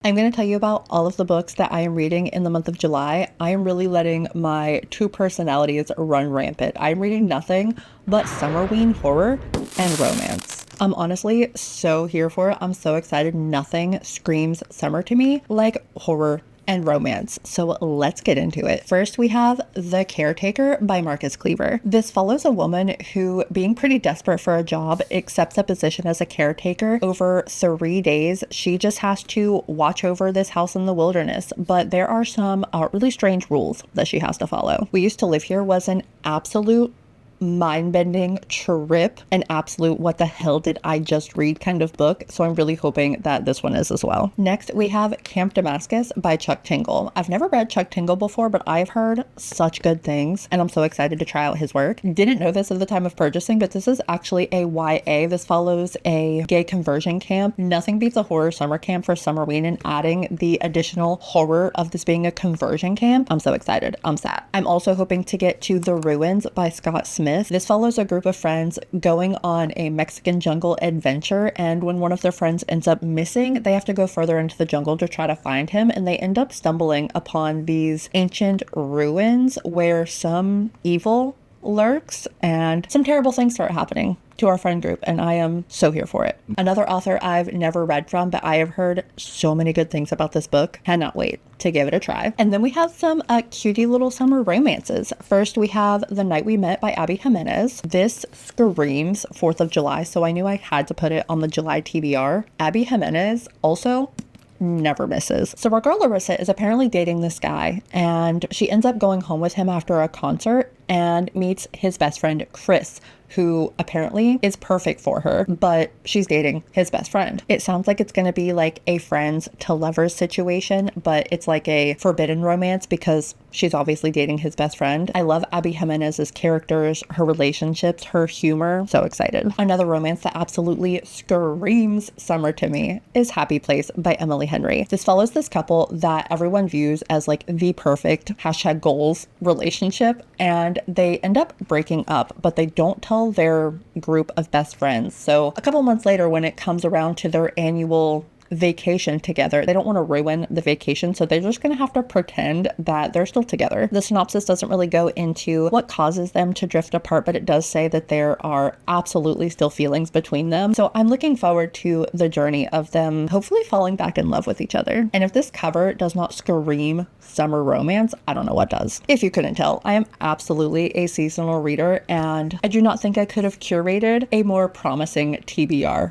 I'm going to tell you about all of the books that I am reading in the month of July. I am really letting my two personalities run rampant. I'm reading nothing but summerween horror and romance. I'm honestly so here for it. I'm so excited. Nothing screams summer to me like horror and romance. So let's get into it. First, we have The Caretaker by Marcus Cleaver. This follows a woman who, being pretty desperate for a job, accepts a position as a caretaker. Over 3 days, she just has to watch over this house in the wilderness, but there are some really strange rules that she has to follow. We Used to Live Here was an absolute mind-bending trip, an absolute what the hell did I just read kind of book, so I'm really hoping that this one is as well. Next, we have Camp Damascus by Chuck Tingle. I've never read Chuck Tingle before, but I've heard such good things, and I'm so excited to try out his work. Didn't know this at the time of purchasing, but this is actually a YA. This follows a gay conversion camp. Nothing beats a horror summer camp for Summerween, and adding the additional horror of this being a conversion camp. I'm so excited. I'm sad. I'm also hoping to get to The Ruins by Scott Smith. This follows a group of friends going on a Mexican jungle adventure, and when one of their friends ends up missing, they have to go further into the jungle to try to find him, and they end up stumbling upon these ancient ruins where some evil lurks and some terrible things start happening to our friend group, and I am so here for it. Another author I've never read from, but I have heard so many good things about this book. Cannot wait to give it a try. And then we have some cutie little summer romances. First, we have The Night We Met by Abby Jimenez. This screams 4th of July, so I knew I had to put it on the July TBR. Abby Jimenez also never misses. So our girl Larissa is apparently dating this guy, and she ends up going home with him after a concert and meets his best friend Chris, who apparently is perfect for her, but she's dating his best friend. It sounds like it's going to be like a friends to lovers situation, but it's like a forbidden romance because she's obviously dating his best friend. I love Abby Jimenez's characters, her relationships, her humor. So excited. Another romance that absolutely screams summer to me is Happy Place by Emily Henry. This follows this couple that everyone views as like the perfect #goals relationship, and they end up breaking up, but they don't tell their group of best friends. So a couple months later, when it comes around to their annual vacation together, they don't want to ruin the vacation, so they're just going to have to pretend that they're still together. The synopsis doesn't really go into what causes them to drift apart, but it does say that there are absolutely still feelings between them. So I'm looking forward to the journey of them hopefully falling back in love with each other. And if this cover does not scream summer romance, I don't know what does. If you couldn't tell, I am absolutely a seasonal reader, and I do not think I could have curated a more promising TBR